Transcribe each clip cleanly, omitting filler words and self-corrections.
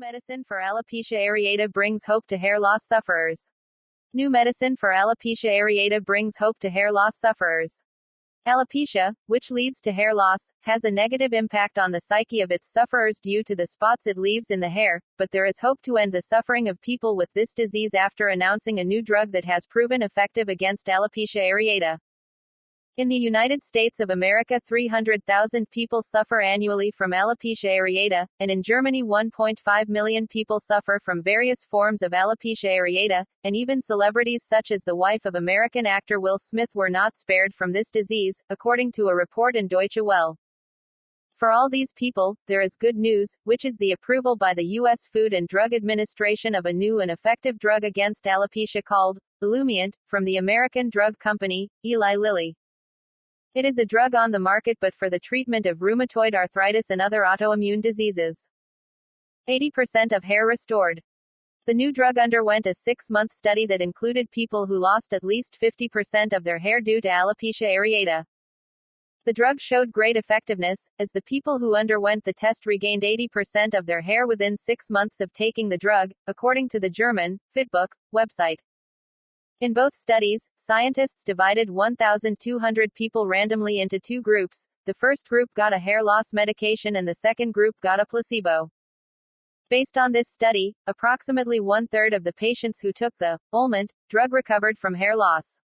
medicine for alopecia areata brings hope to hair loss sufferers. New medicine for alopecia areata brings hope to hair loss sufferers. Alopecia, which leads to hair loss, has a negative impact on the psyche of its sufferers due to the spots it leaves in the hair, but there is hope to end the suffering of people with this disease after announcing a new drug that has proven effective against alopecia areata. In the United States of America, 300,000 people suffer annually from alopecia areata, and in Germany 1.5 million people suffer from various forms of alopecia areata, and even celebrities such as the wife of American actor Will Smith were not spared from this disease, according to a report in Deutsche Welle. For all these people, there is good news, which is the approval by the U.S. Food and Drug Administration of a new and effective drug against alopecia called Olumiant, from the American drug company, Eli Lilly. It is a drug on the market but for the treatment of rheumatoid arthritis and other autoimmune diseases. 80% of hair restored. The new drug underwent a 6-month study that included people who lost at least 50% of their hair due to alopecia areata. The drug showed great effectiveness, as the people who underwent the test regained 80% of their hair within 6 months of taking the drug, according to the German Fitbook website. In both studies, scientists divided 1,200 people randomly into two groups. The first group got a hair loss medication and the second group got a placebo. Based on this study, approximately 1/3 of the patients who took the Olumiant drug recovered from hair loss.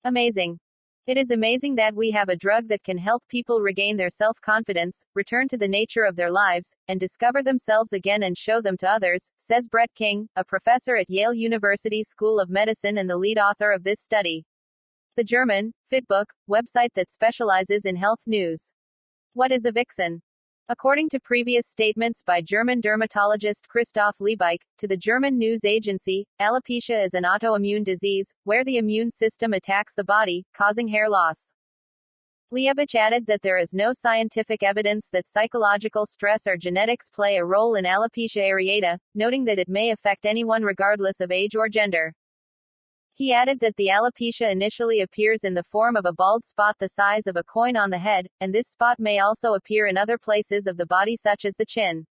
Amazing. It is amazing that we have a drug that can help people regain their self-confidence, return to the nature of their lives, and discover themselves again and show them to others, says Brett King, a professor at Yale University School of Medicine and the lead author of this study. The German Fitbook website that specializes in health news. What is a vixen? According to previous statements by German dermatologist Christoph Liebeich, to the German news agency, alopecia is an autoimmune disease, where the immune system attacks the body, causing hair loss. Liebeich added that there is no scientific evidence that psychological stress or genetics play a role in alopecia areata, noting that it may affect anyone regardless of age or gender. He added that the alopecia initially appears in the form of a bald spot the size of a coin on the head, and this spot may also appear in other places of the body such as the chin.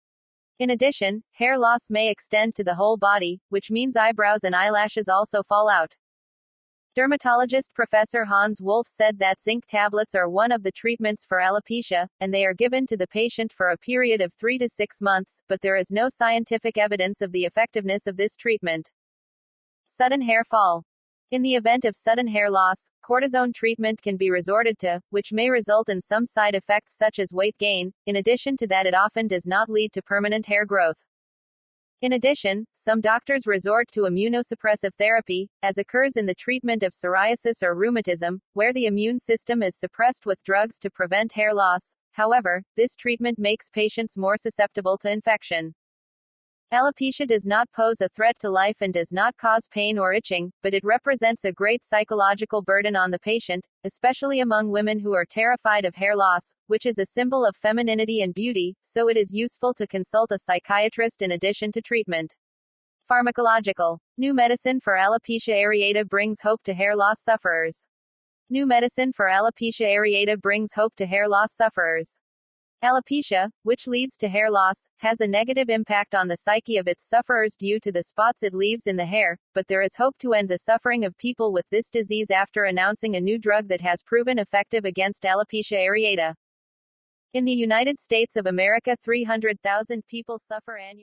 In addition, hair loss may extend to the whole body, which means eyebrows and eyelashes also fall out. Dermatologist Professor Hans Wolf said that zinc tablets are one of the treatments for alopecia, and they are given to the patient for a period of 3 to 6 months, but there is no scientific evidence of the effectiveness of this treatment. Sudden hair fall. In the event of sudden hair loss, cortisone treatment can be resorted to, which may result in some side effects such as weight gain. In addition to that, it often does not lead to permanent hair growth. In addition, some doctors resort to immunosuppressive therapy, as occurs in the treatment of psoriasis or rheumatism, where the immune system is suppressed with drugs to prevent hair loss. However, this treatment makes patients more susceptible to infection. Alopecia does not pose a threat to life and does not cause pain or itching, but it represents a great psychological burden on the patient, especially among women who are terrified of hair loss, which is a symbol of femininity and beauty, so it is useful to consult a psychiatrist in addition to treatment. Pharmacological. New medicine for alopecia areata brings hope to hair loss sufferers. New medicine for alopecia areata brings hope to hair loss sufferers. Alopecia, which leads to hair loss, has a negative impact on the psyche of its sufferers due to the spots it leaves in the hair, but there is hope to end the suffering of people with this disease after announcing a new drug that has proven effective against alopecia areata. In the United States of America, 300,000 people suffer annually.